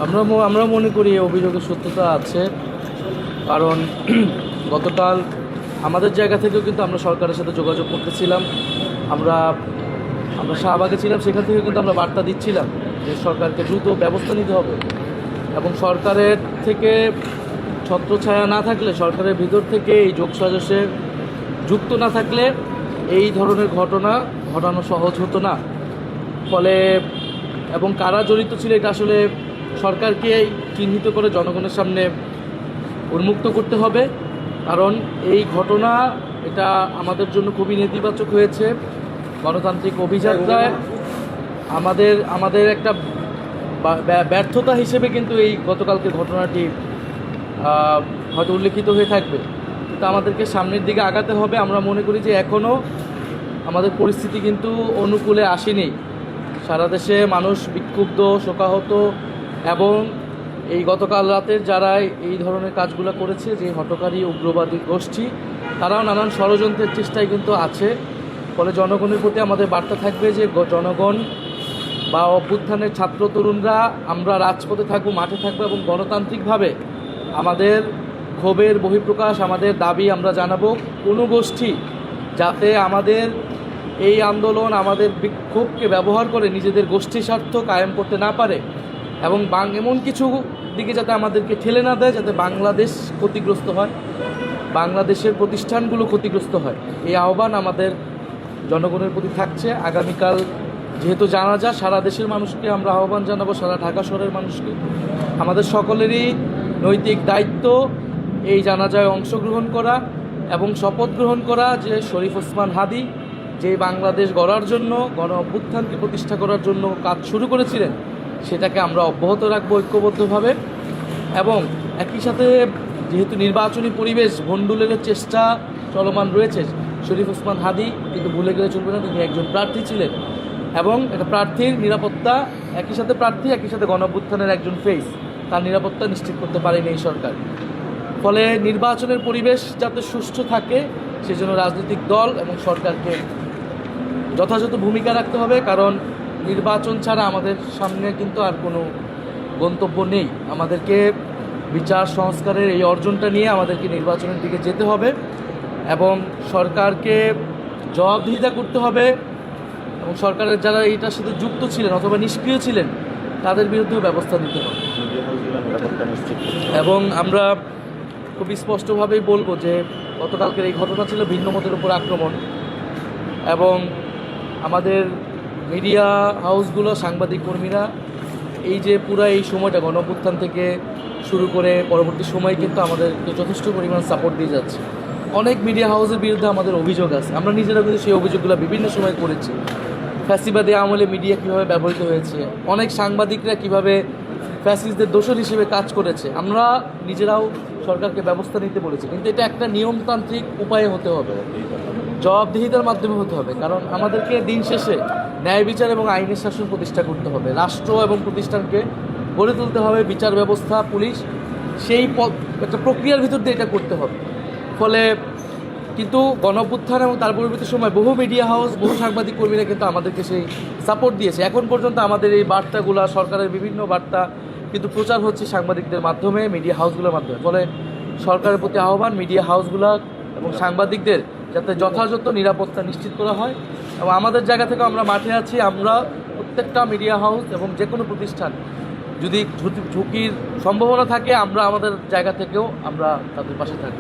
আমরা মনে করি এই অভিযোগের সত্যতা আছে। কারণ গতকাল আমাদের জায়গা থেকেও কিন্তু আমরা সরকারের সাথে যোগাযোগ করতেছিলাম। আমরা আমরা শাহবাগে ছিলাম, সেখান থেকে কিন্তু আমরা বার্তা দিচ্ছিলাম যে সরকারকে দ্রুত ব্যবস্থা নিতে হবে এবং সরকারের থেকে ছত্রছায়া না থাকলে, সরকারের ভিতর থেকে এই যোগসাজশে যুক্ত না থাকলে এই ধরনের ঘটনা ঘটানো সহজ হতো না। ফলে এবং কারা জড়িত ছিল এটা আসলে সরকারকে চিহ্নিত করে জনগণের সামনে উন্মুক্ত করতে হবে। কারণ এই ঘটনা এটা আমাদের জন্য খুবই নেতিবাচক হয়েছে। গণতান্ত্রিক অভিযাত্রায় আমাদের একটা ব্যর্থতা হিসেবে কিন্তু এই গতকালকের ঘটনাটি হয়তো উল্লেখিত হয়ে থাকবে, কিন্তু আমাদেরকে সামনের দিকে আগাতে হবে। আমরা মনে করি যে এখনও আমাদের পরিস্থিতি কিন্তু অনুকূলে আসেনি। সারা দেশে মানুষ বিক্ষুব্ধ, শোকাহত এবং এই গতকাল রাতের যারা এই ধরনের কাজগুলো করেছে, যে হঠকারী উগ্রবাদী গোষ্ঠী, তারাও নানান ষড়যন্ত্রের চেষ্টায় কিন্তু আছে। ফলে জনগণের প্রতি আমাদের বার্তা থাকবে যে জনগণ বা অভ্যুত্থানের ছাত্র তরুণরা আমরা রাজপথে থাকবো, মাঠে থাকবো এবং গণতান্ত্রিকভাবে আমাদের ক্ষোভের বহিঃপ্রকাশ, আমাদের দাবি আমরা জানাবো। কোনো গোষ্ঠী যাতে আমাদের এই আন্দোলন, আমাদের বিক্ষোভকে ব্যবহার করে নিজেদের গোষ্ঠী স্বার্থ কায়েম করতে না পারে এবং এমন কিছু দিকে যাতে আমাদেরকে ঠেলে না দেয় যাতে বাংলাদেশ ক্ষতিগ্রস্ত হয়, বাংলাদেশের প্রতিষ্ঠানগুলো ক্ষতিগ্রস্ত হয়। এই আহ্বান আমাদের জনগণের প্রতি থাকছে। আগামীকাল যেহেতু জানাজা, সারা দেশের মানুষকে আমরা আহ্বান জানাবো, সারা ঢাকা শহরের মানুষকে। আমাদের সকলেরই নৈতিক দায়িত্ব এই জানাজায় অংশগ্রহণ করা এবং শপথ গ্রহণ করা যে শরীফ ওসমান হাদী যে বাংলাদেশ গড়ার জন্য, গণ অভ্যুত্থানকে প্রতিষ্ঠা করার জন্য কাজ শুরু করেছিলেন, সেটাকে আমরা অব্যাহত রাখবো ঐক্যবদ্ধভাবে। এবং একই সাথে যেহেতু নির্বাচনী পরিবেশ ভণ্ডুলের চেষ্টা চলমান রয়েছে, শরীফ ওসমান হাদী কিন্তু ভুলে গেলে চলবে না, তিনি একজন প্রার্থী ছিলেন এবং একটা প্রার্থীর নিরাপত্তা, একই সাথে প্রার্থী, একই সাথে গণ অভ্যুত্থানের একজন ফেস, তার নিরাপত্তা নিশ্চিত করতে পারেনি এই সরকার। ফলে নির্বাচনের পরিবেশ যাতে সুষ্ঠু থাকে সেজন্য রাজনৈতিক দল এবং সরকারকে যথাযথ ভূমিকা রাখতে হবে। কারণ নির্বাচন ছাড়া আমাদের সামনে কিন্তু আর কোনো গন্তব্য নেই। আমাদেরকে বিচার সংস্কারের এই অর্জনটা নিয়ে আমাদেরকে নির্বাচনের দিকে যেতে হবে এবং সরকারকে জবাবদিহিতা করতে হবে এবং সরকারের যারা এইটার সাথে যুক্ত ছিলেন অথবা নিষ্ক্রিয় ছিলেন তাদের বিরুদ্ধেও ব্যবস্থা নিতে হবে। এবং আমরা খুব স্পষ্টভাবেই বলবো যে গতকালকের এই ঘটনা ছিল ভিন্ন মতের উপর আক্রমণ এবং আমাদের মিডিয়া হাউসগুলো, সাংবাদিক কর্মীরা এই যে পুরো এই সময়টা গণ অভ্যুত্থান থেকে শুরু করে পরবর্তী সময় কিন্তু আমাদেরকে যথেষ্ট পরিমাণ সাপোর্ট দিয়ে যাচ্ছে। অনেক মিডিয়া হাউসের বিরুদ্ধে আমাদের অভিযোগ আছে, আমরা নিজেরা কিন্তু সেই অভিযোগগুলো বিভিন্ন সময় করেছি। ফ্যাসিবাদী আমলে মিডিয়া কীভাবে ব্যবহৃত হয়েছে, অনেক সাংবাদিকরা কীভাবে ফ্যাসিস্টদের দোষর হিসেবে কাজ করেছে, আমরা নিজেরাও সরকারকে ব্যবস্থা নিতে বলেছি। কিন্তু এটা একটা নিয়মতান্ত্রিক উপায়ে হতে হবে, জবাবদিহিতার মাধ্যমে হতে হবে। কারণ আমাদেরকে দিন শেষে ন্যায় বিচার এবং আইনের শাসন প্রতিষ্ঠা করতে হবে, রাষ্ট্র এবং প্রতিষ্ঠানকে গড়ে তুলতে হবে, বিচার ব্যবস্থা, পুলিশ, সেই একটা প্রক্রিয়ার ভিতর দিয়ে এটা করতে হবে। ফলে কিন্তু গণঅভ্যুত্থান এবং তার পরবর্তী সময় বহু মিডিয়া হাউস, বহু সাংবাদিক কর্মীরা কিন্তু আমাদেরকে সেই সাপোর্ট দিয়েছে। এখন পর্যন্ত আমাদের এই বার্তাগুলো, সরকারের বিভিন্ন বার্তা কিন্তু প্রচার হচ্ছে সাংবাদিকদের মাধ্যমে, মিডিয়া হাউসগুলোর মাধ্যমে। ফলে সরকারের প্রতি আহ্বান মিডিয়া হাউসগুলো এবং সাংবাদিকদের যাতে যথাযথ নিরাপত্তা নিশ্চিত করা হয়। এবং আমাদের জায়গা থেকে আমরা মাঠে আছি, আমরা প্রত্যেকটা মিডিয়া হাউস এবং যে কোনো প্রতিষ্ঠান যদি ঝুঁকির সম্ভাবনা থাকে আমরা আমাদের জায়গা থেকেও আমরা তাদের পাশে থাকব।